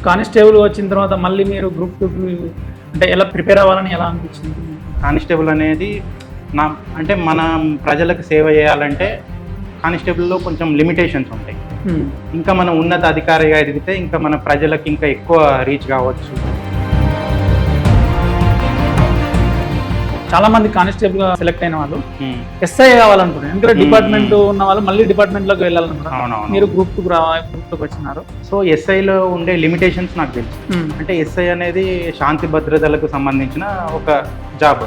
Constable వచ్చిన తర్వాత మళ్ళీ మీరు గ్రూప్ 2కి అంటే ఎలా ప్రిపేర్ అవ్వాలని ఎలా అనిపించింది? కానిస్టేబుల్ అనేది నా అంటే మనం ప్రజలకు సేవ చేయాలంటే కానిస్టేబుల్లో కొంచెం లిమిటేషన్స్ ఉంటాయి. ఇంకా మనం ఉన్నత అధికారిగా ఎదిగితే ఇంకా మన ప్రజలకు ఇంకా ఎక్కువ రీచ్ కావచ్చు. చాలా మంది కానిస్టేబుల్ గా సెలెక్ట్ అయిన వాళ్ళు ఎస్ఐ కావాలనుకుంటున్నారు. ఎందుకంటే డిపార్ట్మెంట్ ఉన్న వాళ్ళు మళ్ళీ డిపార్ట్మెంట్ లోకి వెళ్ళాలనుకుంటున్నారు. మీరు గ్రూప్ 2కి వచ్చినారు. సో ఎస్ఐలో ఉండే లిమిటేషన్స్ నాకు తెలుసు. అంటే ఎస్ఐ అనేది శాంతి భద్రతలకు సంబంధించిన ఒక జాబ్.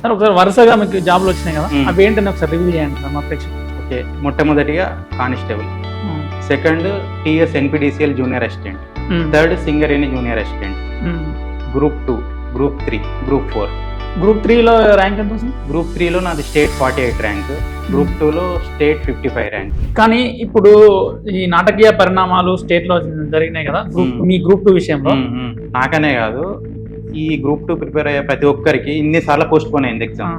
సార్ ఒకసారి వరుసగా మీకు జాబ్లు వచ్చినాయి కదా, అవి ఏంటని ఒకసారి రివ్యూ చేయండి సార్ మా ప్రేక్షకులు. ఓకే, మొట్టమొదటిగా constable, second TS NPDCL junior assistant, third Singareni junior assistant, group 2, group 3, group 4. Group 3లో ర్యాంక్ ఎంత వస్తుంది? గ్రూప్ 3లో నాది స్టేట్ 48 ర్యాంక్, గ్రూప్ 2లో స్టేట్ 55 ర్యాంక్. కానీ ఇప్పుడు ఈ నాటకీయ పరిణామాలు స్టేట్ లో జరిగినాయి కదా మీ గ్రూప్ 2 విషయంలో. నాకనే కాదు, ఈ గ్రూప్ 2 ప్రిపేర్ అయ్యే ప్రతి ఒక్కరికి ఇన్నిసార్లు పోస్ట్ పోన్ అయింది ఎగ్జామ్.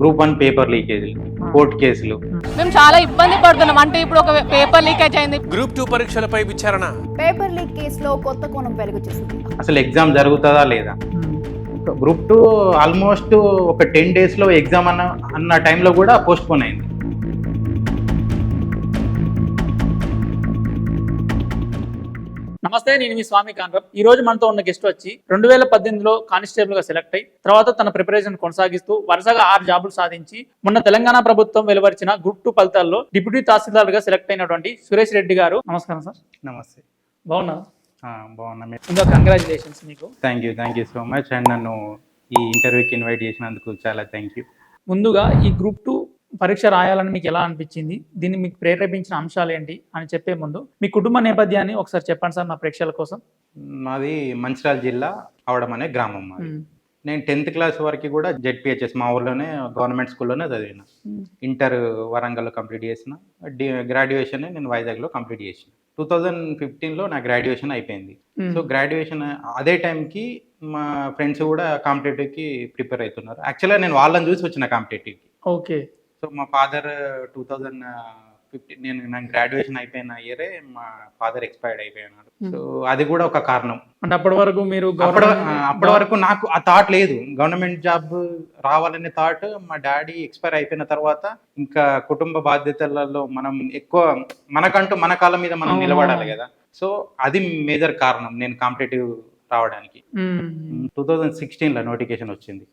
గ్రూప్ 1 పేపర్ లీకేజీలు, కోర్టు కేసులు. మేము చాలా ఇబ్బంది పడుతున్నాం. అంటే ఇప్పుడు ఒక పేపర్ లీకేజ్ అయింది. గ్రూప్ 2 పరీక్షలపై విచారణ. పేపర్ లీక్ కేసులో కొత్త కోణం వెలుగు చూసింది. అసలు ఎగ్జామ్ జరుగుతుందా లేదా? గ్రూప్ 2 ఆల్మోస్ట్ ఒక 10 డేస్లో ఎగ్జామ్ అన్న టైంలో కూడా పోస్ట్ పోన్ అయింది. నమస్తే, నేను మీ స్వామి కాన్రాబ్. ఈ రోజు మనతో ఉన్న గెస్ట్ వచ్చి 2018లో కానిస్టేబుల్ గా సెలెక్ట్ అయ్యి తర్వాత తన ప్రిపరేషన్ కొనసాగిస్తూ వరుసగా 6 జాబులు సాధించి మొన్న తెలంగాణ ప్రభుత్వం వెలువరిచిన గ్రూప్ 2 ఫలితాల్లో డిప్యూటీ తహసీల్దార్ గా సెలెక్ట్ అయినటువంటి సురేష్ రెడ్డి గారు. నమస్కారం సార్. నమస్తే. బాగున్నా? బాగున్నా. ఇంకా కంగ్రాచులేషన్స్ మీకు. Thank you so much. And నన్ను ఈ ఇంటర్వ్యూకి ఇన్వైట్ చేసినందుకు చాలా థ్యాంక్ యూ. ముందుగా ఈ గ్రూప్ 2 పరీక్ష రాయాలని మీకు ఎలా అనిపించింది, దీన్ని మీకు ప్రేరేపించిన అంశాలు ఏంటి అని చెప్పే ముందు మీ కుటుంబ నేపథ్యాన్ని ఒకసారి చెప్పండి సార్ మా ప్రేక్షకుల కోసం. మాది మంచిర్యాల జిల్లా అవడం అనే గ్రామం మాది. నేను 10th క్లాస్ వరకు కూడా జెడ్పిహెచ్ఎస్ మా ఊర్లోనే గవర్నమెంట్ స్కూల్లోనే చదివిన. ఇంటర్ వరంగల్లో కంప్లీట్ చేసిన, గ్రాడ్యుయేషన్ నేను వైజాగ్లో కంప్లీట్ చేసిన. 2015లో నా గ్రాడ్యుయేషన్ అయిపోయింది. సో గ్రాడ్యుయేషన్ అదే టైంకి మా ఫ్రెండ్స్ కూడా కాంపిటేటివ్కి ప్రిపేర్ అవుతున్నారు. యాక్చువల్గా నేను వాళ్ళని చూసి వచ్చిన కాంపిటేటివ్కి. ఓకే. సో మా ఫాదర్ 2015 నాకు గ్రాడ్యుయేషన్ అయిపోయిన ఇయరే మా ఫాదర్ ఎక్స్పైర్డ్ అయిపోయినాడు. సో అది కూడా ఒక కారణం. అంటే అప్పటి వరకు మీరు అప్పటి వరకు నాకు ఆ థాట్ లేదు, గవర్నమెంట్ జాబ్ రావాలనే థాట్. మా డాడీ ఎక్స్పైర్ అయిపోయిన తర్వాత ఇంకా కుటుంబ బాధ్యతలలో మనం ఎక్కువ మనకంటూ మన కాళ్ళ మీద మనం నిలబడాలి కదా. సో అది మేజర్ కారణం నేను కాంపిటేటివ్ రావడానికి. 2016లో నోటిఫికేషన్ వచ్చింది.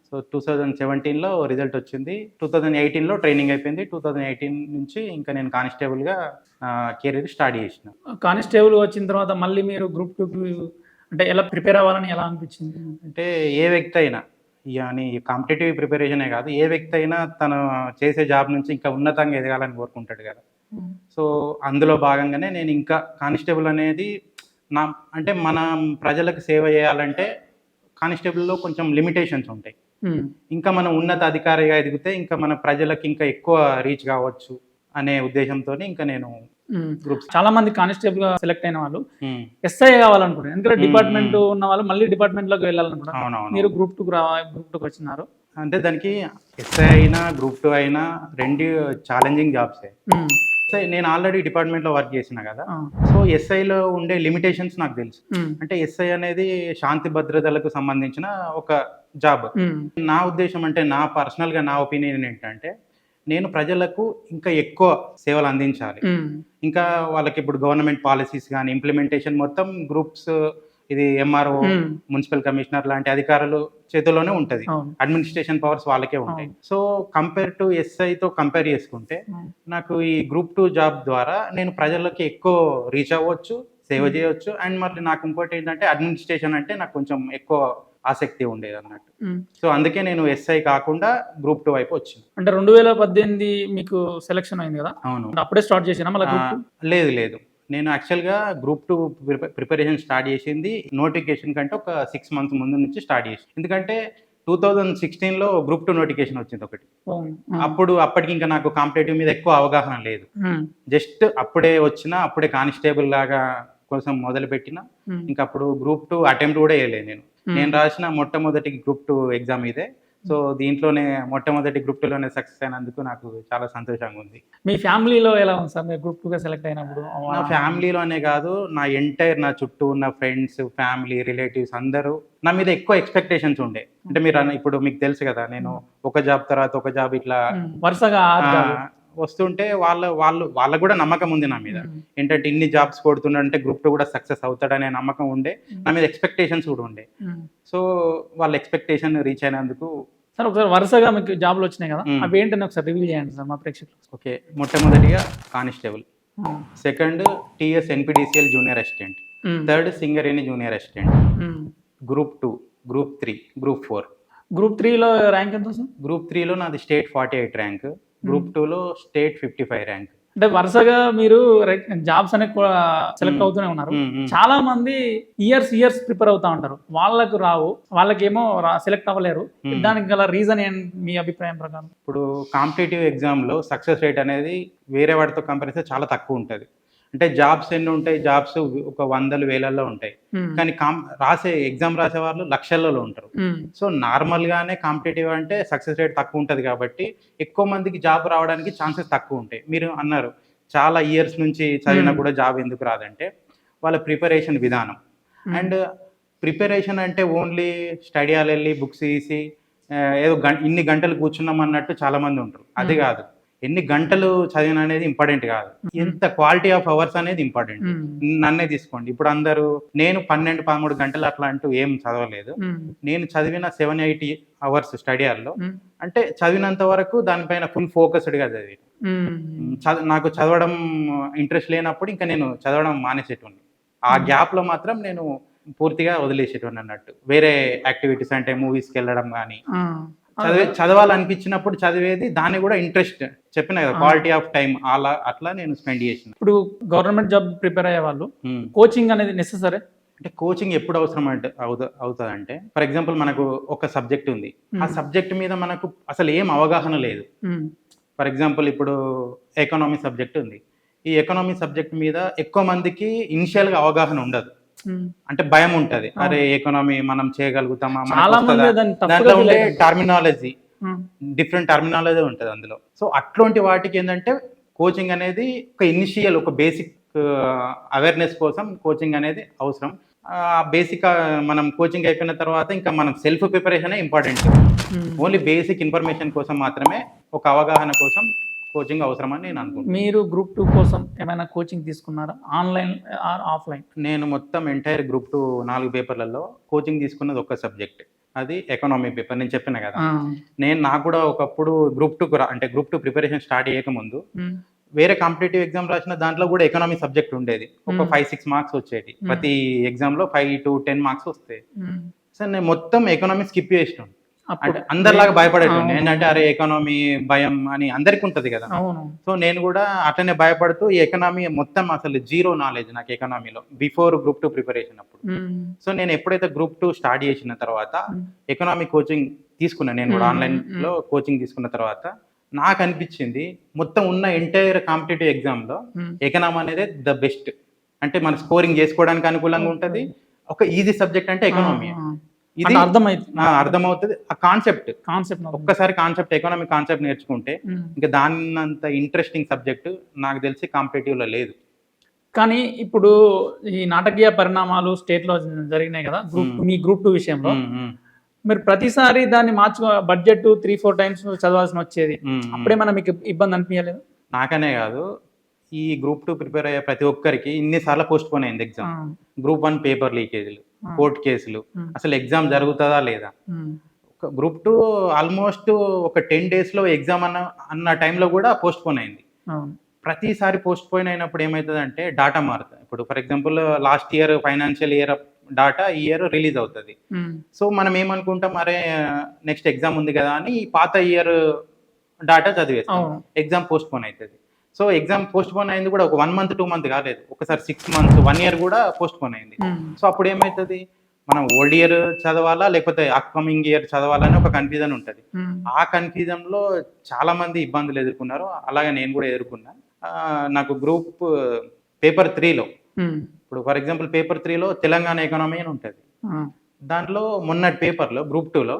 సో 2017లో రిజల్ట్ వచ్చింది. 2018లో ట్రైనింగ్ అయిపోయింది. 2018 నుంచి ఇంకా నేను కానిస్టేబుల్గా కెరీర్ స్టార్ట్ చేసిన. కానిస్టేబుల్ వచ్చిన తర్వాత మళ్ళీ మీరు గ్రూప్ 2కి అంటే ఎలా ప్రిపేర్ అవ్వాలని ఎలా అనిపించింది? అంటే ఏ వ్యక్తి అయినా అని కాంపిటేటివ్ ప్రిపరేషనే కాదు, ఏ వ్యక్తి అయినా తను చేసే జాబ్ నుంచి ఇంకా ఉన్నతంగా ఎదగాలని కోరుకుంటాడు కదా. సో అందులో భాగంగానే నేను ఇంకా కానిస్టేబుల్ అనేది అంటే మనం ప్రజలకు సేవ చేయాలంటే కానిస్టేబుల్లో కొంచెం లిమిటేషన్స్ ఉంటాయి. ఇంకా మనం ఉన్నత అధికారిగా ఎదిగితే ఇంకా మన ప్రజలకు ఇంకా ఎక్కువ రీచ్ కావచ్చు అనే ఉద్దేశంతో ఇంకా నేను గ్రూప్స్. చాలా మంది కానిస్టేబుల్ గా సెలెక్ట్ అయిన వాళ్ళు ఎస్ఐ కావాలనుకుంటున్నారు. ఎందుకంటే డిపార్ట్మెంట్ ఉన్న వాళ్ళు మళ్ళీ డిపార్ట్మెంట్ లోకి వెళ్ళాలనుకుంటున్నారు. మీరు గ్రూప్ 2కి వచ్చినారు. అంటే దానికి ఎస్ఐ అయినా గ్రూప్ 2 అయినా రెండు ఛాలెంజింగ్ జాబ్సే. నేను ఆల్రెడీ డిపార్ట్మెంట్లో వర్క్ చేసిన కదా. సో ఎస్ఐలో ఉండే లిమిటేషన్స్ నాకు తెలుసు. అంటే ఎస్ఐ అనేది శాంతి భద్రతలకు సంబంధించిన ఒక జాబ్. నా ఉద్దేశం అంటే నా పర్సనల్గా నా ఒపీనియన్ ఏంటంటే నేను ప్రజలకు ఇంకా ఎక్కువ సేవలు అందించాలి. ఇంకా వాళ్ళకి ఇప్పుడు గవర్నమెంట్ పాలసీస్ కానీ ఇంప్లిమెంటేషన్ మొత్తం గ్రూప్స్, ఇది ఎంఆర్ఓ, మున్సిపల్ కమిషనర్ లాంటి అధికారులు చేతుల్లోనే ఉంటుంది. అడ్మినిస్ట్రేషన్ పవర్స్ వాళ్ళకే ఉంటాయి. సో కంపేర్ టు ఎస్ఐతో కంపేర్ చేసుకుంటే నాకు ఈ గ్రూప్ 2 జాబ్ ద్వారా నేను ప్రజలకి ఎక్కువ రీచ్ అవ్వచ్చు, సేవ చేయవచ్చు. అండ్ మళ్ళీ నాకు ఇంకోటి ఏంటంటే అడ్మినిస్ట్రేషన్ అంటే నాకు కొంచెం ఎక్కువ ఆసక్తి ఉండేది అన్నట్టు. సో అందుకే నేను ఎస్ఐ కాకుండా గ్రూప్ 2 వైపు వచ్చింది. అంటే 2018 మీకు సెలెక్షన్ అయింది కదా? అవును. అప్పుడే స్టార్ట్ చేసినా మళ్ళీ? లేదు, నేను యాక్చువల్గా గ్రూప్ 2 ప్రిపరేషన్ స్టార్ట్ చేసింది నోటిఫికేషన్ కంటే ఒక 6 months ముందు నుంచి స్టార్ట్ చేసి. ఎందుకంటే 2016లో గ్రూప్ 2 నోటిఫికేషన్ వచ్చింది ఒకటి. అప్పటికి ఇంకా నాకు కాంపిటేటివ్ మీద ఎక్కువ అవగాహన లేదు. జస్ట్ అప్పుడే కానిస్టేబుల్ లాగా కోసం మొదలు పెట్టిన. ఇంకా అప్పుడు గ్రూప్ 2 అటెంప్ట్ కూడా వేయలేదు. నేను రాసిన మొట్టమొదటి గ్రూప్ 2 ఎగ్జామ్ ఇదే. సో దీంట్లోనే మొట్టమొదటి గ్రూప్ 2లోనే సక్సెస్ అయినందుకు నాకు చాలా సంతోషంగా ఉంది. మీ ఫ్యామిలీలో ఎలా ఉంది సార్ మీరు గ్రూప్ 2గా సెలెక్ట్ అయినప్పుడు? నా ఫ్యామిలీలోనే కాదు, నా చుట్టూ ఉన్న ఫ్రెండ్స్, ఫ్యామిలీ, రిలేటివ్స్ అందరూ నా మీద ఎక్కువ ఎక్స్పెక్టేషన్స్ ఉండే. అంటే ఇప్పుడు మీకు తెలుసు కదా, నేను ఒక జాబ్ తర్వాత ఒక జాబ్ ఇట్లా వరుసగా వస్తుంటే వాళ్ళకు కూడా నమ్మకం ఉంది నా మీద. ఏంటంటే ఇన్ని జాబ్స్ కొడుతుండే గ్రూప్ 2 కూడా సక్సెస్ అవుతాడనే నమ్మకం ఉండే, నా మీద ఎక్స్పెక్టేషన్స్ కూడా ఉండే. సో వాళ్ళ ఎక్స్పెక్టేషన్ రీచ్ అయినందుకు. సార్ ఒకసారి వరుసగా మీకు జాబ్లు వచ్చినాయి కదా, అవి ఏంటని ఒకసారి రివీల్ చేయండి సార్ మా ప్రేక్షకులు. ఓకే, మొట్టమొదటిగా constable, second TS NPDCL junior assistant, third Singareni junior assistant, group 2, group 3, group 4. Group 3లో ర్యాంక్ ఎంత సార్? గ్రూప్ 3లో నాది స్టేట్ 48 ర్యాంక్, గ్రూప్ 2లో స్టేట్ 55 ర్యాంక్. అంటే వరుసగా మీరు జాబ్స్ అనేది సెలెక్ట్ అవుతూనే ఉన్నారు. చాలా మంది ఇయర్స్ ప్రిపేర్ అవుతా ఉంటారు, వాళ్ళకు రావు, వాళ్ళకేమో సెలెక్ట్ అవ్వలేరు. దానికి గల రీజన్ ఏంటి మీ అభిప్రాయం ప్రకారం? ఇప్పుడు కాంపిటేటివ్ ఎగ్జామ్లో సక్సెస్ రేట్ అనేది వేరే వాటితో కంపేర్ చేస్తే చాలా తక్కువ ఉంటుంది. అంటే జాబ్స్ ఎన్ని ఉంటాయి, జాబ్స్ ఒక 100,000 ఉంటాయి, కానీ ఎగ్జామ్ రాసే వాళ్ళు లక్షలలో ఉంటారు. సో నార్మల్గానే కాంపిటేటివ్ అంటే సక్సెస్ రేట్ తక్కువ ఉంటుంది కాబట్టి ఎక్కువ మందికి జాబ్ రావడానికి ఛాన్సెస్ తక్కువ ఉంటాయి. మీరు అన్నారు చాలా ఇయర్స్ నుంచి చదివినా కూడా జాబ్ ఎందుకు రాదంటే వాళ్ళ ప్రిపరేషన్ విధానం. అండ్ ప్రిపరేషన్ అంటే ఓన్లీ స్టడీ హాల్ వెళ్ళి బుక్స్ తీసి ఏదో ఇన్ని గంటలు కూర్చున్నాం అన్నట్టు చాలా మంది ఉంటారు. అది కాదు, ఎన్ని గంటలు చదివిన అనేది ఇంపార్టెంట్ కాదు, ఎంత క్వాలిటీ ఆఫ్ అవర్స్ అనేది ఇంపార్టెంట్. నన్నే తీసుకోండి, ఇప్పుడు అందరూ నేను 12-13 గంటలు అట్లా అంటూ ఏం చదవలేదు. నేను చదివిన 7-8 అవర్స్ స్టడీ హాల్లో, అంటే చదివినంత వరకు దానిపైన ఫుల్ ఫోకస్డ్గా చదివి. నాకు చదవడం ఇంట్రెస్ట్ లేనప్పుడు ఇంకా నేను చదవడం మానేసేటోని. ఆ గ్యాప్లో మాత్రం నేను పూర్తిగా వదిలేసేటోని అన్నట్టు. వేరే యాక్టివిటీస్ అంటే మూవీస్కి వెళ్ళడం కానీ, చదవాలనిపించినప్పుడు చదివేది, దాన్ని కూడా ఇంట్రెస్ట్ చెప్పిన కదా, క్వాలిటీ ఆఫ్ టైం అట్లా నేను స్పెండ్ చేసిన. ఇప్పుడు గవర్నమెంట్ జాబ్ ప్రిపేర్ అయ్యే వాళ్ళు కోచింగ్ అనేది నెసెసరీ? అంటే కోచింగ్ ఎప్పుడు అవసరం అవుతుంది అంటే, ఫర్ ఎగ్జాంపుల్ మనకు ఒక సబ్జెక్ట్ ఉంది, ఆ సబ్జెక్ట్ మీద మనకు అసలు ఏం అవగాహన లేదు. ఫర్ ఎగ్జాంపుల్ ఇప్పుడు ఎకనామీ సబ్జెక్ట్ ఉంది, ఈ ఎకనామీ సబ్జెక్ట్ మీద ఎక్కువ మందికి ఇనిషియల్గా అవగాహన ఉండదు. అంటే భయం ఉంటది, అరే ఎకనామీ మనం చేయగలుగుతామా, దాంట్లో ఉండే టర్మినాలజీ, డిఫరెంట్ టర్మినాలజీ ఉంటుంది అందులో. సో అట్లాంటి వాటికి ఏంటంటే కోచింగ్ అనేది ఒక ఇనిషియల్, ఒక బేసిక్ అవేర్నెస్ కోసం కోచింగ్ అనేది అవసరం. బేసిక్ మనం కోచింగ్ అయిపోయిన తర్వాత ఇంకా మనం సెల్ఫ్ ప్రిపరేషనే ఇంపార్టెంట్. ఓన్లీ బేసిక్ ఇన్ఫర్మేషన్ కోసం మాత్రమే, ఒక అవగాహన కోసం కోచింగ్ అవసరమని నేను అనుకుంటున్నాను. మీరు గ్రూప్ 2 కోసం ఏమైనా కోచింగ్ తీసుకున్నారా, ఆన్లైన్ ఆర్ ఆఫ్లైన్? నేను మొత్తం ఎంటైర్ గ్రూప్ 2 4 పేపర్లలో కోచింగ్ తీసుకున్నది ఒక సబ్జెక్ట్, అది ఎకనామీ పేపర్. నేను చెప్పిన కదా, నాకు కూడా ఒకప్పుడు గ్రూప్ 2 అంటే గ్రూప్ 2 ప్రిపరేషన్ స్టార్ట్ చేయకముందు వేరే కాంపిటేటివ్ ఎగ్జామ్ రాసిన దాంట్లో కూడా ఎకనామీ సబ్జెక్ట్ ఉండేది. ఒక 5-6 మార్క్స్ వచ్చేది ప్రతి ఎగ్జామ్లో, 5-10 మార్క్స్ వస్తాయి. సో నేను మొత్తం ఎకనామీ స్కిప్ చేసినాను. అందరిలాగా భయపడేటండి, ఏంటంటే అరే ఎకనామీ భయం అని అందరికి ఉంటది కదా. సో నేను కూడా అట్లనే భయపడుతూ ఈ ఎకనామీ మొత్తం అసలు జీరో నాలెడ్జ్ నాకు ఎకనామీలో, బిఫోర్ గ్రూప్ 2 ప్రిపరేషన్ అప్పుడు. సో నేను ఎప్పుడైతే గ్రూప్ 2 స్టార్ట్ చేసిన తర్వాత ఎకనామీ కోచింగ్ తీసుకున్నాను, నేను కూడా ఆన్లైన్ లో కోచింగ్ తీసుకున్న తర్వాత నాకు అనిపించింది మొత్తం ఉన్న ఎంటైర్ కాంపిటేటివ్ ఎగ్జామ్ లో ఎకనామీ అనేది ద బెస్ట్. అంటే మన స్కోరింగ్ చేసుకోవడానికి అనుకూలంగా ఉంటది, ఒక ఈజీ సబ్జెక్ట్ అంటే ఎకనామీ. ఇది అర్థమవుతుంది ఆ కాన్సెప్ట్. ఒక్కసారి ఎకనామిక్ కాన్సెప్ట్ నేర్చుకుంటే ఇంకా దాన్నంత ఇంట్రెస్టింగ్ సబ్జెక్ట్ నాకు తెలిసి కాంపిటేటివ్ లో లేదు. కానీ ఇప్పుడు ఈ నాటకీయ పరిణామాలు స్టేట్ లో జరిగినాయి కదా, మీ గ్రూప్ 2 విషయంలో మీరు ప్రతిసారి దాన్ని బడ్జెట్ 3-4 టైమ్స్ చదవాల్సి వచ్చేది, అప్పుడేమన్నా మీకు ఇబ్బంది అనిపించలేదు? నాకనే కాదు, ఈ గ్రూప్ 2 ప్రిపేర్ అయ్యే ప్రతి ఒక్కరికి ఇన్నిసార్లు పోస్ట్ పోన్ అయింది ఎగ్జామ్. గ్రూప్ 1 పేపర్ లీకేజీలు, కోర్టు కేసులు, అసలు ఎగ్జామ్ జరుగుతుందా లేదా. గ్రూప్ 2 ఆల్మోస్ట్ ఒక 10 days లో ఎగ్జామ్ అన్న టైంలో కూడా పోస్ట్ పోన్ అయింది. ప్రతిసారి పోస్ట్ పోన్ అయినప్పుడు ఏమవుతుందంటే డాటా మారుతుంది. ఇప్పుడు for example last year financial year data ఈ ఇయర్ రిలీజ్ అవుతుంది. సో మనం ఏమనుకుంటాం, అరే నెక్స్ట్ ఎగ్జామ్ ఉంది కదా అని పాత ఇయర్ డాటా చదివేస్తాం, ఎగ్జామ్ పోస్ట్ పోన్ అవుతుంది. సో ఎగ్జామ్ పోస్ట్ పోన్ అయింది కూడా ఒక 1 month 2 months కాలేదు, ఒకసారి 6 months 1 year కూడా పోస్ట్ పోన్ అయింది. సో అప్పుడు ఏమవుతుంది, మనం ఓల్డ్ ఇయర్ చదవాలా లేకపోతే అప్కమింగ్ ఇయర్ చదవాలని ఒక కన్ఫ్యూజన్ ఉంటుంది. ఆ కన్ఫ్యూజన్ లో చాలా మంది ఇబ్బందులు ఎదుర్కొన్నారు, అలాగే నేను కూడా ఎదుర్కొన్నా. నాకు గ్రూప్ పేపర్ 3లో ఇప్పుడు ఫర్ ఎగ్జాంపుల్ పేపర్ 3లో తెలంగాణ ఎకనామీ అని ఉంటుంది. దాంట్లో మొన్నటి పేపర్లో గ్రూప్ 2లో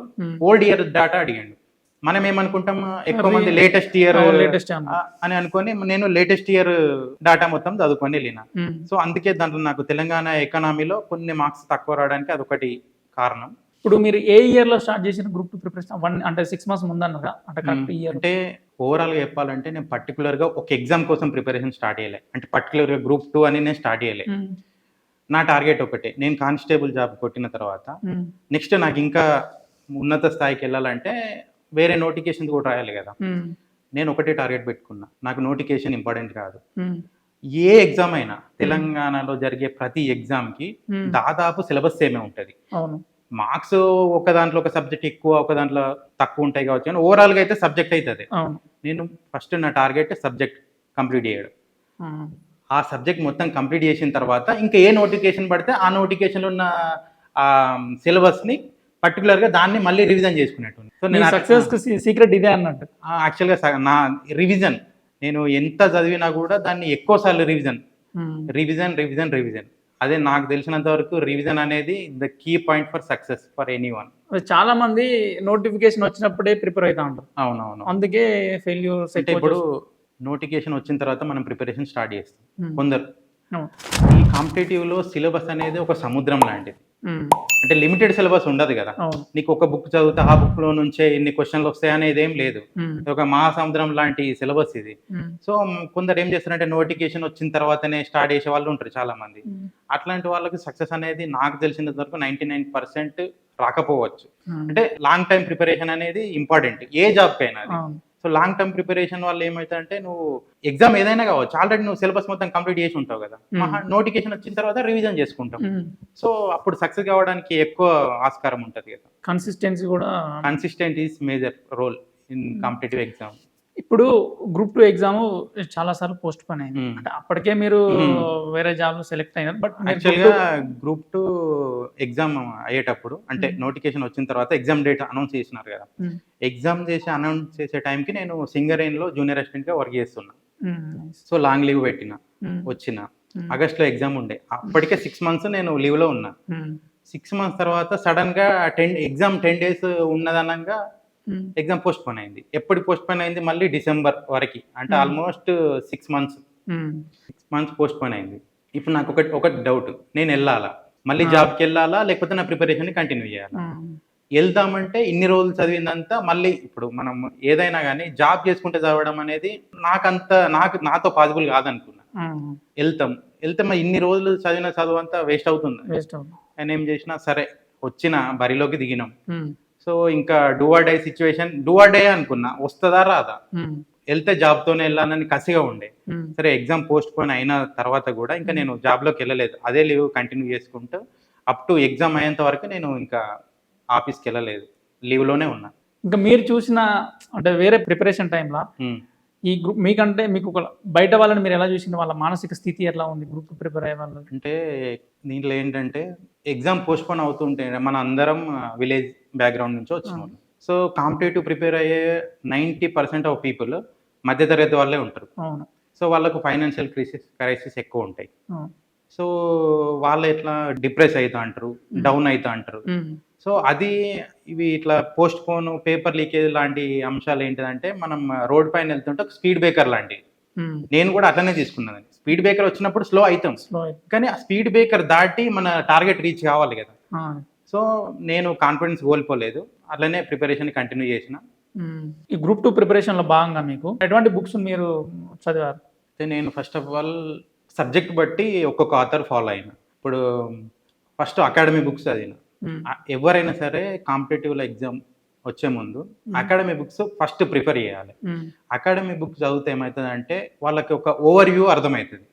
ఓల్డ్ ఇయర్ డేటా అడిగాడు. మనం ఏమనుకుంటాం, ఎక్కువ మంది లేటెస్ట్ ఇయర్ లేటెస్ట్ అని అనుకొని నేను లేటెస్ట్ ఇయర్ డేటా మొత్తం చదువుకొని వెళ్ళిన. సో అందుకే దాంట్లో నాకు తెలంగాణ ఎకానమీలో కొన్ని మార్క్స్ తక్కువ రావడానికి అదొకటి కారణం. ఇప్పుడు మీరు ఏ ఇయర్ లో స్టార్ట్ చేసిన గ్రూప్ 2 ప్రిపరేషన్? అంటే 6 months ముందన్నారా? అంటే కరెక్ట్ ఇయర్ అంటే ఓవరాల్ గా చెప్పాలంటే నేను పర్టికులర్ గా ఒక ఎగ్జామ్ కోసం ప్రిపరేషన్ స్టార్ట్ చేయలే. అంటే పర్టికులర్ గా గ్రూప్ 2 అని నేను స్టార్ట్ చేయలే. నా టార్గెట్ ఒకటే, నేను కానిస్టేబుల్ జాబ్ కొట్టిన తర్వాత నెక్స్ట్ నాకు ఇంకా ఉన్నత స్థాయికి వెళ్ళాలంటే వేరే నోటిఫికేషన్ కూడా రాయాలి కదా. నేను ఒకటే టార్గెట్ పెట్టుకున్నా, నాకు నోటిఫికేషన్ ఇంపార్టెంట్ కాదు. ఏ ఎగ్జామ్ అయినా తెలంగాణలో జరిగే ప్రతి ఎగ్జామ్ కి దాదాపు సిలబస్ సేమే ఉంటది. మార్క్స్ ఒక దాంట్లో ఒక సబ్జెక్ట్ ఎక్కువ, ఒక దాంట్లో తక్కువ ఉంటాయి కావచ్చు, కానీ ఓవరాల్ గా అయితే సబ్జెక్ట్ అవుతుంది. నేను ఫస్ట్ నా టార్గెట్ సబ్జెక్ట్ కంప్లీట్ చేయడం. ఆ సబ్జెక్ట్ మొత్తం కంప్లీట్ చేసిన తర్వాత ఇంకా ఏ నోటిఫికేషన్ పడితే ఆ నోటిఫికేషన్లో ఉన్న ఆ సిలబస్ని పర్టికులర్గా దాన్ని మళ్ళీ రివిజన్ చేసుకునేట్టు. సో నేను సక్సెస్ సీక్రెట్ ఇదే అన్నట్టు. యాక్చువల్గా నా రివిజన్ నేను ఎంత చదివినా కూడా దాన్ని ఎక్కువ సార్లు రివిజన్ రివిజన్ రివిజన్ రివిజన్ అదే నాకు తెలిసినంత వరకు రివిజన్ అనేది the key point for success for anyone. చాలా మంది నోటిఫికేషన్ వచ్చినప్పుడే ప్రిపేర్ అవుతా ఉంటారు. అవునవును, అందుకే ఫెయిల్యూర్స్. అంటే ఇప్పుడు నోటిఫికేషన్ వచ్చిన తర్వాత మనం ప్రిపరేషన్ స్టార్ట్ చేస్తాం. కొందరు ఈ కాంపిటేటివ్ లో సిలబస్ అనేది ఒక సముద్రం లాంటిది. అంటే లిమిటెడ్ సిలబస్ ఉండదు కదా. నీకు ఒక బుక్ చదివితే ఆ బుక్ లో నుంచే ఇన్ని క్వశ్చన్లు వస్తాయి అనేది ఏం లేదు. ఒక మహాసముద్రం లాంటి సిలబస్ ఇది. సో కొందరు ఏం చేస్తారంటే నోటిఫికేషన్ వచ్చిన తర్వాతనే స్టార్ట్ చేసే వాళ్ళు ఉంటారు చాలా మంది. అట్లాంటి వాళ్ళకి సక్సెస్ అనేది నాకు తెలిసినంత వరకు 99% రాకపోవచ్చు. అంటే లాంగ్ టైం ప్రిపరేషన్ అనేది ఇంపార్టెంట్ ఏ జాబ్ కైనా. సో లాంగ్ టర్మ్ ప్రిపరేషన్ వల్ల ఏమైతుందంటే నువ్వు ఎగ్జామ్ ఏదైనా కావచ్చు, ఆల్రెడీ నువ్వు సిలబస్ మొత్తం కంప్లీట్ చేసి ఉంటావు కదా. నోటిఫికేషన్ వచ్చిన తర్వాత రివిజన్ చేసుకుంటాం. సో అప్పుడు సక్సెస్ కావడానికి ఎక్కువ ఆస్కారం ఉంటుంది కదా. కన్సిస్టెన్సీ కూడా, consistent is major role in competitive exam. ఇప్పుడు గ్రూప్ 2 ఎగ్జామ్ చాలా సార్లు పోస్ట్ పోన్ అయింది. అంటే అప్పటికే మీరు వేరే జాబ్ సెలెక్ట్ అయినారు. బట్ యాక్చువల్గా గ్రూప్ 2 ఎగ్జామ్ అయ్యేటప్పుడు అంటే నోటిఫికేషన్ వచ్చిన తర్వాత ఎగ్జామ్ డేట్ అనౌన్స్ చేసినారు కదా. ఎగ్జామ్ చేసి అనౌన్స్ చేసే టైంకి నేను సింగరేన్ లో జూనియర్ అసిస్టెంట్ గా వర్క్ చేస్తున్నా. సో లాంగ్ లీవ్ పెట్టిన, వచ్చిన ఆగస్ట్ లో ఎగ్జామ్ ఉండే. అప్పటికే 6 months నేను లీవ్ లో ఉన్నా. 6 months తర్వాత సడన్ గా ఎగ్జామ్ 10 days ఉన్నదనంగా ఎగ్జామ్ పోస్ట్ పోన్ అయింది. ఎప్పుడు పోస్ట్ పోన్ అయింది? మళ్ళీ డిసెంబర్ వరకు, అంటే ఆల్మోస్ట్ 6 months పోస్ట్ పోన్ అయింది. ఇప్పుడు నాకు ఒకటి డౌట్, నేను వెళ్ళాలా మళ్ళీ జాబ్కి వెళ్ళాలా లేకపోతే నా ప్రిపరేషన్ కంటిన్యూ చేయాలా? వెళ్దామంటే ఇన్ని రోజులు చదివిందంతా మళ్ళీ ఇప్పుడు మనం ఏదైనా కానీ జాబ్ చేసుకుంటే చదవడం అనేది నాతో పాసిబుల్ కాదనుకున్నా. వెళ్తే ఇన్ని రోజులు చదివిన చదువు అంతా వేస్ట్ అవుతుంది. నేను ఏం చేసినా సరే వచ్చిన బరిలోకి దిగినాం. సో ఇంకా do or die situation, do or die అనుకున్నా, వస్తుందా రాదా, వెళ్తే జాబ్ తోనే వెళ్ళానని కసిగా ఉండే. సరే ఎగ్జామ్ పోస్ట్ పోన్ అయిన తర్వాత కూడా ఇంకా నేను జాబ్ లోకి వెళ్ళలేదు, అదే లీవ్ కంటిన్యూ చేసుకుంటూ అప్ టు ఎగ్జామ్ అయ్యేంత వరకు నేను ఇంకా ఆఫీస్కి వెళ్ళలేదు, లీవ్ లోనే ఉన్నా. ఇంకా మీరు చూసిన అంటే వేరే ప్రిపరేషన్ టైంలో ఈ గ్రూప్ మీకంటే మీకు బయట వాళ్ళని మీరు ఎలా చూసిన, వాళ్ళ మానసిక స్థితి ఎలా ఉంది గ్రూప్ ప్రిపేర్ అయ్యే వాళ్ళు? అంటే దీంట్లో ఏంటంటే ఎగ్జామ్ పోస్ట్ పోన్ అవుతుంటే మన అందరం విలేజ్ బ్యాక్గ్రౌండ్ నుంచి వచ్చిన వాళ్ళు. సో కాంపిటేటివ్ ప్రిపేర్ అయ్యే 90% ఆఫ్ పీపుల్ మధ్యతరగతి వాళ్ళే ఉంటారు. సో వాళ్ళకు ఫైనాన్షియల్ క్రైసిస్ ఎక్కువ ఉంటాయి. సో వాళ్ళు ఎట్లా డిప్రెస్ అవుతా అంటారు, డౌన్ అవుతా అంటారు. సో అది ఇవి ఇట్లా పోస్ట్ పోన్, పేపర్ లీకేజ్ లాంటి అంశాలు ఏంటిదంటే మనం రోడ్ పైన వెళ్తుంటే ఒక స్పీడ్ బ్రేకర్ లాంటి. నేను కూడా అట్లనే తీసుకున్నాను. స్పీడ్ బ్రేకర్ వచ్చినప్పుడు స్లో అవుతాం, కానీ ఆ స్పీడ్ బ్రేకర్ దాటి మన టార్గెట్ రీచ్ కావాలి కదా. సో నేను కాన్ఫిడెన్స్ కోల్పోలేదు, అట్లనే ప్రిపరేషన్ కంటిన్యూ చేసిన. ఈ గ్రూప్ 2 ప్రిపరేషన్ లో భాగంగా మీకు ఎటువంటి బుక్స్ మీరు చదివారు? నేను ఫస్ట్ ఆఫ్ ఆల్ సబ్జెక్ట్ బట్టి ఒక్కొక్క ఆథర్ ఫాలో అయినా. ఇప్పుడు ఫస్ట్ అకాడమీ బుక్స్ చదివిన. ఎవరైనా సరే కాంపిటేటివ్ ఎగ్జామ్ వచ్చే ముందు అకాడమీ బుక్స్ ఫస్ట్ ప్రిఫర్ చేయాలి. అకాడమీ బుక్స్ చదివితే ఏమవుతుంది అంటే వాళ్ళకి ఒక ఓవర్ వ్యూ అర్థమవుతుంది.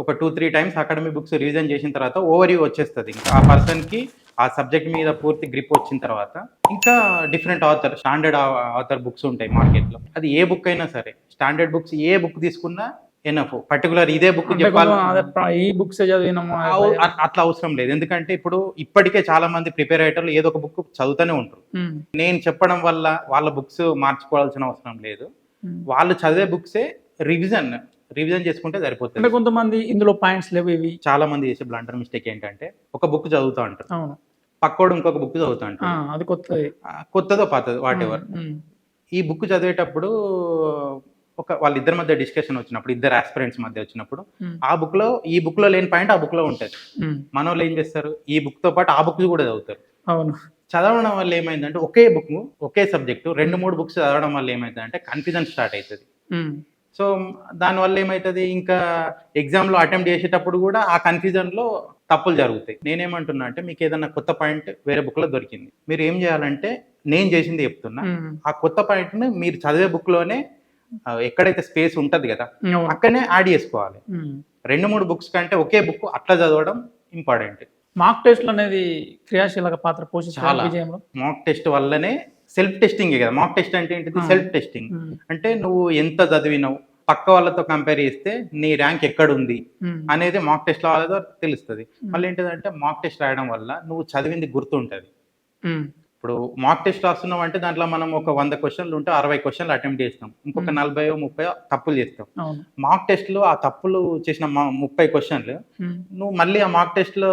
ఒక 2-3 times అకాడమీ బుక్స్ రివిజన్ చేసిన తర్వాత ఓవర్ వ్యూ వచ్చేస్తుంది. ఇంకా ఆ పర్సన్ కి ఆ సబ్జెక్ట్ మీద పూర్తి గ్రిప్ వచ్చిన తర్వాత ఇంకా different author, standard author books ఉంటాయి మార్కెట్లో. అది ఏ బుక్ అయినా సరే, స్టాండర్డ్ బుక్స్ ఏ బుక్ తీసుకున్నా ఎనఫ్. పర్టికులర్ ఇదే బుక్ చెప్పాలి ఈ బుక్స్ చదివినాము అట్లా అవసరం లేదు. ఎందుకంటే ఇప్పుడు ఇప్పటికే చాలా మంది ప్రిపేర్ అయ్యేటోళ్ళు ఏదో ఒక బుక్ చదువుతూనే ఉంటారు. నేను చెప్పడం వల్ల వాళ్ళ బుక్స్ మార్చుకోవాల్సిన అవసరం లేదు. వాళ్ళు చదివే బుక్సే రివిజన్ చేసుకుంటే సరిపోతుంది. కొంతమంది ఇందులో పాయింట్స్ లేవు. ఇవి చాలా మంది చేసే బ్లండర్ మిస్టేక్ ఏంటంటే ఒక బుక్ చదువుతా ఉంటారు, పక్కోడు ఇంకొక బుక్ చదువుతా ఉంటాడు. అది కొత్తది. కొత్తదో పాతదో వాట్ ఎవర్. ఈ బుక్ చదివేటప్పుడు వాళ్ళిద్దరి మధ్య డిస్కషన్ వచ్చినప్పుడు, ఇద్దరు ఆస్పిరెంట్స్ మధ్య వచ్చినప్పుడు ఈ బుక్ లో లేని పాయింట్ ఆ బుక్ లో ఉంటుంది. మన వాళ్ళు ఏం చేస్తారు, ఈ బుక్ తో పాటు ఆ బుక్ కూడా చదువుతారు. అవును. చదవడం వల్ల ఏమైందంటే ఒకే బుక్ ఒకే సబ్జెక్టు 2-3 బుక్స్ చదవడం వల్ల ఏమైందంటే కన్ఫ్యూజన్ స్టార్ట్ అవుతుంది. సో దానివల్ల ఏమవుతుంది, ఇంకా ఎగ్జామ్లో అటెంప్ట్ చేసేటప్పుడు కూడా ఆ కన్ఫ్యూజన్లో తప్పులు జరుగుతాయి. నేనేమంటున్నా అంటే మీకు ఏదైనా కొత్త పాయింట్ వేరే బుక్లో దొరికింది, మీరు ఏం చేయాలంటే నేను చేసింది చెప్తున్నా, ఆ కొత్త పాయింట్ని మీరు చదివే బుక్లోనే ఎక్కడైతే స్పేస్ ఉంటుంది కదా అక్కడనే యాడ్ చేసుకోవాలి. 2-3 బుక్స్ కంటే ఒకే బుక్ అట్లా చదవడం ఇంపార్టెంట్. మాక్ టెస్ట్ అనేది క్రియాశీలక పాత్ర పోషించాలి విజయంలో. మాక్ టెస్ట్ వల్లనే సెల్ఫ్ టెస్టింగ్ కదా. మాక్ టెస్ట్ అంటే ఏంటిది, సెల్ఫ్ టెస్టింగ్ అంటే నువ్వు ఎంత చదివినావు, పక్క వాళ్ళతో కంపేర్ చేస్తే నీ ర్యాంక్ ఎక్కడ ఉంది అనేది మాక్ టెస్ట్ వాళ్ళతో తెలుస్తుంది. మళ్ళీ ఏంటిదంటే మాక్ టెస్ట్ రాయడం వల్ల నువ్వు చదివింది గుర్తుంటుంది. ఇప్పుడు మాక్ టెస్ట్ రాస్తున్నావు అంటే దాంట్లో మనం ఒక 100 క్వశ్చన్లు ఉంటే 60 క్వశ్చన్లు అటెంప్ట్ చేస్తాం, ఇంకొక 40-30 తప్పులు చేస్తాం. మాక్ టెస్ట్లో ఆ తప్పులు చేసిన 30 క్వశ్చన్లు నువ్వు మళ్ళీ ఆ మాక్ టెస్ట్లో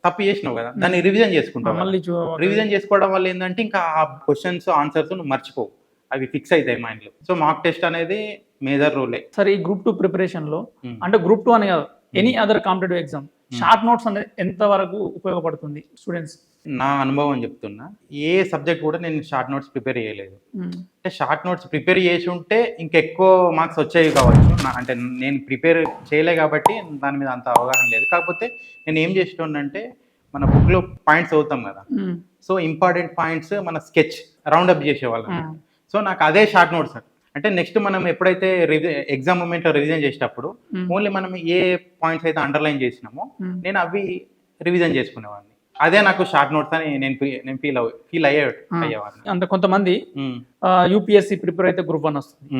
తప్పు చేసినావు కదా, దాన్ని రివిజన్ చేసుకుంటావు. రివిజన్ చేసుకోవడం వల్ల ఏంటంటే ఇంకా ఆ క్వశ్చన్స్ ఆన్సర్స్ నువ్వు మర్చిపోవు, అవి ఫిక్స్ అవుతాయి మైండ్లో. సో మాక్ టెస్ట్ అనేది మేజర్ రోలే. సరే, ఈ గ్రూప్ 2 ప్రిపరేషన్లో అంటే గ్రూప్ 2 అని కాదు, any other competitive exam short notes అనేది ఎంత వరకు ఉపయోగపడుతుంది స్టూడెంట్స్? నా అనుభవం చెప్తున్నా, ఏ సబ్జెక్ట్ కూడా నేను షార్ట్ నోట్స్ ప్రిపేర్ చేయలేదు. అంటే షార్ట్ నోట్స్ ప్రిపేర్ చేసి ఉంటే ఇంకెక్కువ మార్క్స్ వచ్చేవి కావచ్చు. అంటే నేను ప్రిపేర్ చేయలే కాబట్టి దాని మీద అంత అవగాహన లేదు. కాకపోతే నేను ఏం చేస్తుంటే మన బుక్లో పాయింట్స్ అవుతాం కదా, సో ఇంపార్టెంట్ పాయింట్స్ మన స్కెచ్ రౌండప్ చేసేవాళ్ళం. సో నాకు అదే షార్ట్ నోట్స్. అంటే నెక్స్ట్ మనం ఎప్పుడైతే ఎగ్జామ్ మూమెంట్లో రివిజన్ చేసేటప్పుడు ఓన్లీ మనం ఏ పాయింట్స్ అయితే అండర్లైన్ చేసినామో నేను అవి రివిజన్ చేసుకునేవాడిని. అదే నాకు షార్ట్ నోట్స్ అని నేను ఫీల్ అయ్యేవాడిని. అంటే కొంతమంది యూపీఎస్సీ ప్రిపేర్ అయితే గ్రూప్ 1 వస్తుంది,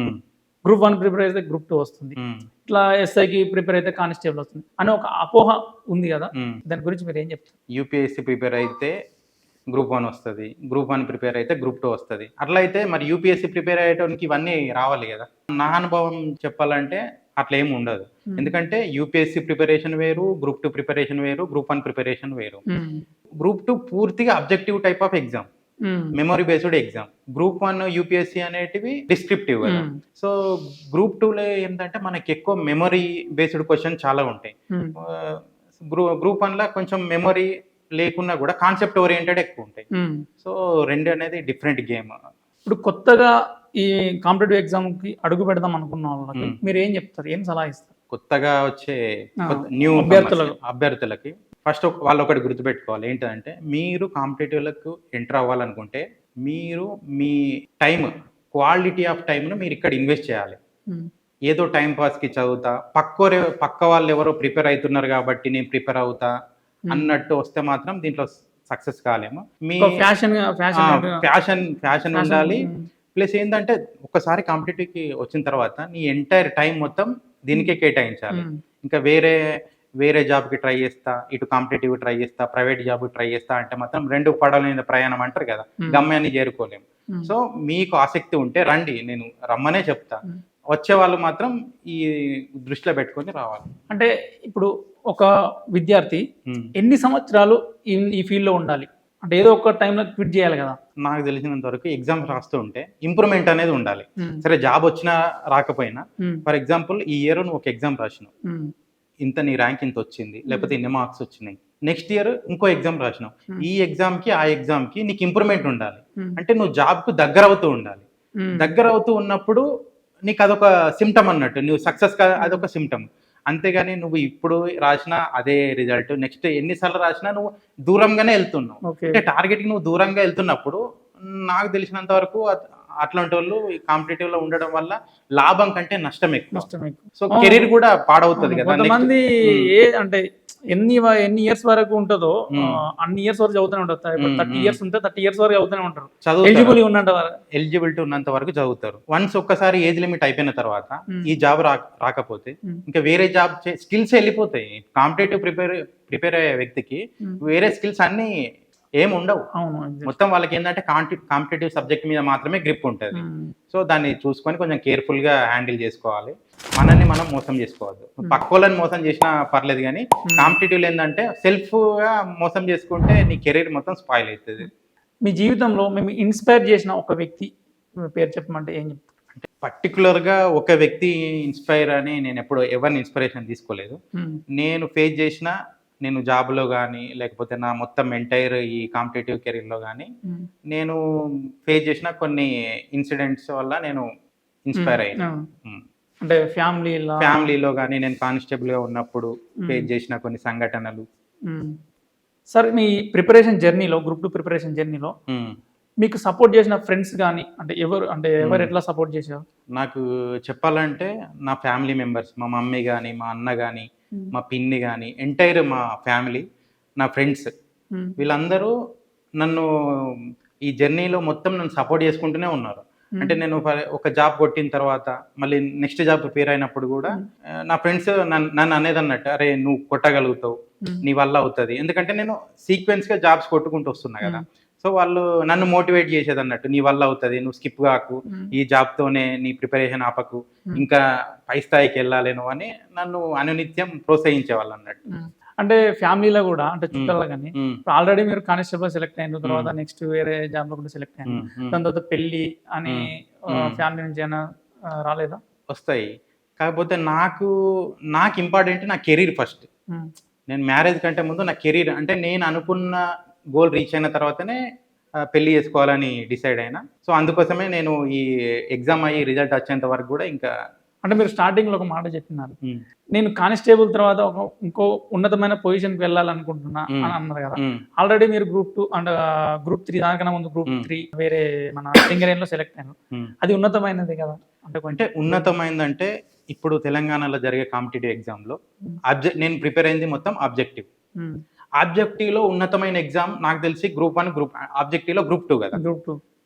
గ్రూప్ 1 ప్రిపేర్ అయితే గ్రూప్ 2 వస్తుంది, ఇట్లా ఎస్ఐకి ప్రిపేర్ అయితే కానిస్టేబుల్ వస్తుంది అని ఒక అపోహ ఉంది కదా, దాని గురించి మీరు ఏం చెప్తారు? యూపీఎస్సీ ప్రిపేర్ అయితే గ్రూప్ 1 వస్తుంది, గ్రూప్ 1 ప్రిపేర్ అయితే గ్రూప్ 2 వస్తుంది. అట్లా అయితే మరి యూపీఎస్సీ ప్రిపేర్ అయ్యేటానికి ఇవన్నీ రావాలి కదా. నా అనుభవం చెప్పాలంటే అట్లా ఏమి ఉండదు. ఎందుకంటే యూపీఎస్సీ ప్రిపరేషన్ వేరు, గ్రూప్ 2 ప్రిపరేషన్ వేరు, గ్రూప్ 1 ప్రిపరేషన్ వేరు. గ్రూప్ 2 పూర్తిగా objective type of exam, memory based exam. Group 1 UPSC అనేటివి డిస్క్రిప్టివ్ కదా. సో గ్రూప్ 2లో ఏంటంటే మనకి ఎక్కువ మెమరీ బేస్డ్ క్వశ్చన్ చాలా ఉంటాయి. గ్రూప్ 1లో కొంచెం మెమరీ లేకున్నా కూడా కాన్సెప్ట్ ఓరియంటెడ్ ఎక్కువ ఉంటాయి. సో రెండు అనేది డిఫరెంట్ గేమ్. ఇప్పుడు కొత్తగా ఈ కాంపిటేటివ్ ఎగ్జామ్ కి అడుగు పెడదాం అనుకున్న వాళ్ళకి మీరు ఏం చెప్తారు, ఏం సలహా ఇస్తారు? కొత్తగా వచ్చే న్యూ అభ్యర్థులకి ఫస్ట్ వాళ్ళు ఒకటి గుర్తుపెట్టుకోవాలి, ఏంటంటే మీరు కాంపిటేటివ్లకు ఎంటర్ అవ్వాలనుకుంటే మీరు మీ టైం, క్వాలిటీ ఆఫ్ టైంను మీరు ఇక్కడ ఇన్వెస్ట్ చేయాలి. ఏదో టైం పాస్కి చదువుతా, పక్క వాళ్ళు ఎవరో ప్రిపేర్ అవుతున్నారు కాబట్టి నేను ప్రిపేర్ అవుతా అన్నట్టు వస్తే మాత్రం దీంట్లో సక్సెస్ కాలేము. మీ ఫ్యాషన్ ఉండాలి. ప్లస్ ఏంటంటే ఒక్కసారి కాంపిటేటివ్కి వచ్చిన తర్వాత నీ ఎంటైర్ టైం మొత్తం దీనికే కేటాయించాలి. ఇంకా వేరే జాబ్కి ట్రై చేస్తా, ఇటు కాంపిటేటివ్ ట్రై చేస్తా, ప్రైవేట్ జాబ్కి ట్రై చేస్తా అంటే మాత్రం 2 పడవల ప్రయాణం అంటారు కదా, గమ్యాన్ని చేరుకోలేము. సో మీకు ఆసక్తి ఉంటే రండి, నేను రమ్మనే చెప్తా. వచ్చే వాళ్ళు మాత్రం ఈ దృష్టిలో పెట్టుకొని రావాలి. అంటే ఇప్పుడు ఒక విద్యార్థి ఎన్ని సంవత్సరాలు ఈ ఫీల్డ్లో ఉండాలి అంటే ఏదో ఒక టైంలో క్విట్ చేయాలి కదా? నాకు తెలిసినంత వరకు ఎగ్జామ్స్ రాస్తూ ఉంటే ఇంప్రూవ్మెంట్ అనేది ఉండాలి. సరే జాబ్ వచ్చినా రాకపోయినా, ఫర్ ఎగ్జాంపుల్ ఈ ఇయర్ నువ్వు ఒక ఎగ్జామ్ రాసినావు, ఇంత నీ ర్యాంక్ ఇంత వచ్చింది, లేకపోతే ఇన్ని మార్క్స్ వచ్చినాయి. నెక్స్ట్ ఇయర్ ఇంకో ఎగ్జామ్ రాసినావు, ఈ ఎగ్జామ్కి ఆ ఎగ్జామ్కి నీకు ఇంప్రూవ్మెంట్ ఉండాలి. అంటే నువ్వు జాబ్కు దగ్గర అవుతూ ఉండాలి. దగ్గర అవుతూ ఉన్నప్పుడు నీకు అదొక సిమ్టమ్ అన్నట్టు, నువ్వు సక్సెస్ అదొక సిమ్టమ్. అంతేగాని నువ్వు ఇప్పుడు రాసినా అదే రిజల్ట్, నెక్స్ట్ ఎన్నిసార్లు రాసినా నువ్వు దూరంగానే వెళ్తున్నావు. అంటే టార్గెట్కి నువ్వు దూరంగా వెళ్తున్నప్పుడు నాకు తెలిసినంత వరకు అట్లాంటి వాళ్ళు కాంపిటేటివ్ లో ఉండడం వల్ల లాభం కంటే నష్టం ఎక్కువ. సో కెరీర్ కూడా పాడవుతుంది కదా. కొంతమంది అంటే ఎన్ని ఇయర్స్ వరకు ఉంటుందో అన్ని ఇయర్స్ వరకు చదువుతూనే ఉంటారు. 30 ఇయర్స్ ఉంటే 30 ఇయర్స్ వరకు చదువుతూనే ఉంటారు. ఎలిజిబిలిటీ ఉన్నంత వరకు చదువుతారు. వన్స్ ఒక్కసారి ఏజ్ లిమిట్ అయిపోయిన తర్వాత ఈ జాబ్ రాకపోతే ఇంకా వేరే జాబ్ స్కిల్స్ వెళ్ళిపోతాయి. కాంపిటేటివ్ ప్రిపేర్ అయ్యే వ్యక్తికి వేరే స్కిల్స్ అన్ని ఏమి ఉండవు. మొత్తం వాళ్ళకి ఏంటంటే కాంపిటేటివ్ సబ్జెక్ట్ మీద మాత్రమే గ్రిప్ ఉంటుంది. సో దాన్ని చూసుకొని కొంచెం కేర్ఫుల్ గా హ్యాండిల్ చేసుకోవాలి. మనల్ని మనం మోసం చేసుకోవద్దు. పక్క వాళ్ళని మోసం చేసినా పర్లేదు, కానీ కాంపిటేటివ్ ఏంటంటే సెల్ఫ్గా మోసం చేసుకుంటే నీ కెరీర్ మొత్తం స్పాయిల్ అవుతుంది. మీ జీవితంలో మేము ఇన్స్పైర్ చేసిన ఒక వ్యక్తి పేరు చెప్పమంటే ఏం చెప్తారు? అంటే పర్టికులర్గా ఒక వ్యక్తి ఇన్స్పైర్ అని నేను ఎప్పుడు ఎవరిని ఇన్స్పిరేషన్ తీసుకోలేదు. నేను ఫేస్ చేసిన, నేను జాబ్లో కానీ లేకపోతే నా మొత్తం ఎంటైర్ ఈ కాంపిటేటివ్ కెరీర్లో కానీ నేను ఫేస్ చేసిన కొన్ని ఇన్సిడెంట్స్ వల్ల నేను ఇన్స్పైర్ అయ్యాను. అంటే ఫ్యామిలీలో కానీ నేను కానిస్టేబుల్గా ఉన్నప్పుడు ఫేస్ చేసిన కొన్ని సంఘటనలు. సార్, మీ ప్రిపరేషన్ జర్నీలో, గ్రూప్ 2 ప్రిపరేషన్ జర్నీలో మీకు సపోర్ట్ చేసిన ఫ్రెండ్స్ కానీ ఎవరు ఎట్లా సపోర్ట్ చేశారు? నాకు చెప్పాలంటే నా ఫ్యామిలీ మెంబర్స్, మా మమ్మీ కానీ, మా అన్న కానీ, మా పిన్ని కానీ, ఎంటైర్ మా ఫ్యామిలీ, నా ఫ్రెండ్స్, వీళ్ళందరూ నన్ను ఈ జర్నీలో మొత్తం నన్ను సపోర్ట్ చేసుకుంటూనే ఉన్నారు. అంటే నేను ఒక జాబ్ కొట్టిన తర్వాత మళ్ళీ నెక్స్ట్ జాబ్ ప్రిపేర్ అయినప్పుడు కూడా నా ఫ్రెండ్స్ నన్ను అనేది అన్నట్టు, అరే నువ్వు కొట్టగలుగుతావు, నీ వల్ల అవుతుంది. ఎందుకంటే నేను సీక్వెన్స్గా జాబ్స్ కొట్టుకుంటూ వస్తున్నా కదా. సో వాళ్ళు నన్ను మోటివేట్ చేసేది అన్నట్టు, నీ వల్ల అవుతుంది, నువ్వు స్కిప్ కాకు, ఈ జాబ్తోనే నీ ప్రిపరేషన్ ఆపకు, ఇంకా పై స్థాయికి వెళ్ళాలి నువ్వు అని నన్ను అనునిత్యం ప్రోత్సహించేవాళ్ళు అన్నట్టు. అంటే ఫ్యామిలీలో కూడా, అంటే చుట్టాల్లో కానీ, ఆల్రెడీ మీరు కానిస్టేబుల్ సెలెక్ట్ అయిన తర్వాత నెక్స్ట్ వేరే జాబ్ లో కూడా సెలెక్ట్ అయ్యారు, దాని తర్వాత పెళ్లి అని ఫ్యామిలీ నుంచి అయినా రాలేదా? వస్తాయి, కాకపోతే నాకు ఇంపార్టెంట్ నా కెరీర్ ఫస్ట్. నేను మ్యారేజ్ కంటే ముందు నా కెరీర్, అంటే నేను అనుకున్న గోల్ రీచ్ అయిన తర్వాతనే పెళ్లి చేసుకోవాలని డిసైడ్ అయినా. సో అందుకోసమే నేను ఈ ఎగ్జామ్ అయ్యి రిజల్ట్ వచ్చేంత వరకు కూడా ఇంకా, అంటే మీరు స్టార్టింగ్ లో ఒక మాట చెప్పినారు, నేను కానిస్టేబుల్ తర్వాత ఇంకో ఉన్నతమైన పొజిషన్కి వెళ్ళాలనుకుంటున్నా అని అన్నారు కదా. ఆల్రెడీ మీరు గ్రూప్ 2 అండ్ గ్రూప్ 3, దానికన్నా ముందు గ్రూప్ 3 వేరే మన సింగరేణిలో సెలెక్ట్ అయినారు, అది ఉన్నతమైనది కదా? అంటే ఉన్నతమైందంటే ఇప్పుడు తెలంగాణలో జరిగే కాంపిటేటివ్ ఎగ్జామ్లో నేను ప్రిపేర్ అయింది మొత్తం ఆబ్జెక్టివ్ లో ఉన్నతమైన ఎగ్జామ్ నాకు తెలిసి గ్రూప్ 1, గ్రూప్ ఆబ్జెక్టివ్ లో గ్రూప్ 2 కదా.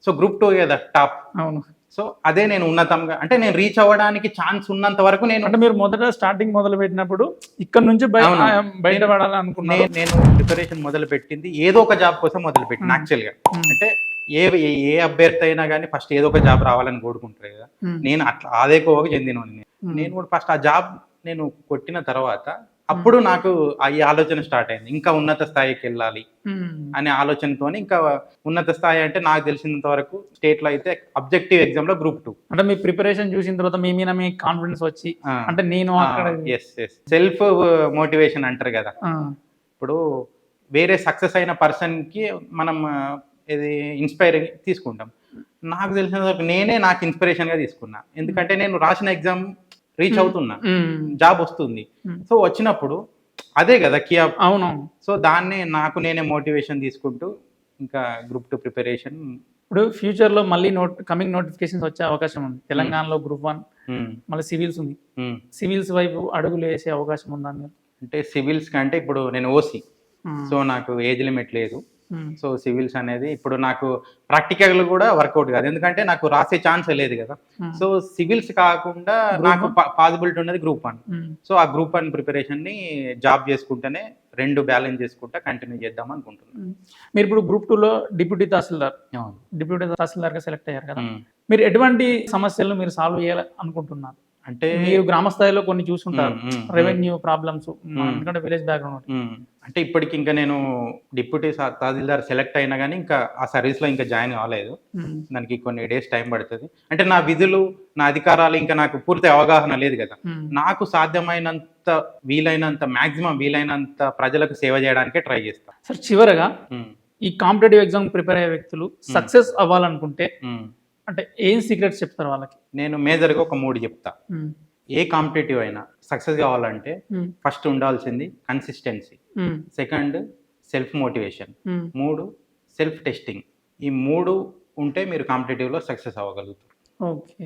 సో గ్రూప్ 2 కదా టాప్. అవును. సో అదే నేను ఉన్నతంగా, అంటే నేను రీచ్ అవ్వడానికి ఛాన్స్ ఉన్నంత వరకు నేను, అంటే మీరు స్టార్టింగ్ మొదలు పెట్టినప్పుడు ఇక్కడ నుంచి బయటపడాలి అనుకున్నాను. నేను ప్రిపరేషన్ మొదలు పెట్టింది ఏదో ఒక జాబ్ కోసం మొదలు పెట్టిన యాక్చువల్గా. అంటే ఏ అభ్యర్థి అయినా కానీ ఫస్ట్ ఏదో ఒక జాబ్ రావాలని కోరుకుంటారు కదా. నేను అట్లా అదే కోవకు చెందిన నేను కూడా ఫస్ట్ ఆ జాబ్ నేను కొట్టిన తర్వాత అప్పుడు నాకు ఈ ఆలోచన స్టార్ట్ అయింది, ఇంకా ఉన్నత స్థాయికి వెళ్ళాలి అనే ఆలోచనతో. ఇంకా ఉన్నత స్థాయి అంటే నాకు తెలిసినంత వరకు స్టేట్ లో అయితే ఆబ్జెక్టివ్ ఎగ్జామ్ లో గ్రూప్ 2. అంటే మీ ప్రిపరేషన్ చూసిన తర్వాత మీ మీద మీ కాన్ఫిడెన్స్ వచ్చి, అంటే నేను సెల్ఫ్ మోటివేషన్ అంటారు కదా. ఇప్పుడు వేరే సక్సెస్ అయిన పర్సన్ కి మనం ఇది ఇన్స్పైర్ తీసుకుంటాం. నాకు తెలిసినంత వరకు నేనే నాకు ఇన్స్పిరేషన్ గా తీసుకున్నా. ఎందుకంటే నేను రాసిన ఎగ్జామ్ రీచ్ అవుతున్నా, జాబ్ వస్తుంది. సో వచ్చినప్పుడు అదే కదా కీ. అవునవును. సో దాన్ని నేనే మోటివేషన్ తీసుకుంటూ ఇంకా గ్రూప్ 2 ప్రిపరేషన్. ఇప్పుడు ఫ్యూచర్ లో మళ్ళీ కమింగ్ నోటిఫికేషన్స్ వచ్చే అవకాశం ఉంది. తెలంగాణలో గ్రూప్ 1, మళ్ళీ సివిల్స్ ఉంది. సివిల్స్ వైపు అడుగులు వేసే అవకాశం ఉందా? అంటే సివిల్స్ కంటే ఇప్పుడు నేను ఓసీ, సో నాకు ఏజ్ లిమిట్ లేదు. సో సివిల్స్ అనేది ఇప్పుడు నాకు ప్రాక్టికల్ కూడా వర్కౌట్ కాదు, ఎందుకంటే నాకు రాసే ఛాన్స్ లేదు కదా. సో సివిల్స్ కాకుండా నాకు పాసిబిలిటీ ఉన్నది గ్రూప్ 1. సో ఆ గ్రూప్ 1 ప్రిపరేషన్ ని జాబ్ చేసుకుంటేనే రెండు బ్యాలెన్స్ చేసుకుంటా కంటిన్యూ చేద్దాం అనుకుంటున్నాను. మీరు ఇప్పుడు గ్రూప్ 2 లో డిప్యూటీ తహసీల్దార్ గా సెలెక్ట్ అయ్యారు కదా. మీరు ఎటువంటి సమస్యలను మీరు సాల్వ్ చేయాలి అనుకుంటున్నారు? అంటే మీరు గ్రామ స్థాయిలో కొన్ని చూసుకుంటారు, రెవెన్యూ ప్రాబ్లమ్స్, ఎందుకంటే విలేజ్ బ్యాక్గ్రౌండ్. అంటే ఇప్పటికి ఇంకా నేను డిప్యూటీ తహసీల్దార్ సెలెక్ట్ అయినా కానీ ఇంకా ఆ సర్వీస్ లో ఇంకా జాయిన్ కాలేదు. దానికి కొన్ని డేస్ టైం పడుతుంది. అంటే నా విధులు, నా అధికారాలు ఇంకా నాకు పూర్తి అవగాహన లేదు కదా. నాకు సాధ్యమైనంత మాక్సిమం వీలైనంత ప్రజలకు సేవ చేయడానికే ట్రై చేస్తాను. సార్, చివరగా ఈ కాంపిటేటివ్ ఎగ్జామ్ ప్రిపేర్ అయ్యే వ్యక్తులు సక్సెస్ అవ్వాలనుకుంటే అంటే ఏం సీక్రెట్స్ చెప్తారు వాళ్ళకి? నేను మేజర్గా ఒక 3 చెప్తా. ఏ కాంపిటేటివ్ అయినా సక్సెస్ కావాలంటే ఫస్ట్ ఉండాల్సింది consistency, second self motivation, 3 self testing. ఈ 3 ఉంటే మీరు కాంపిటేటివ్లో సక్సెస్ అవ్వగలుగుతారు. ఓకే.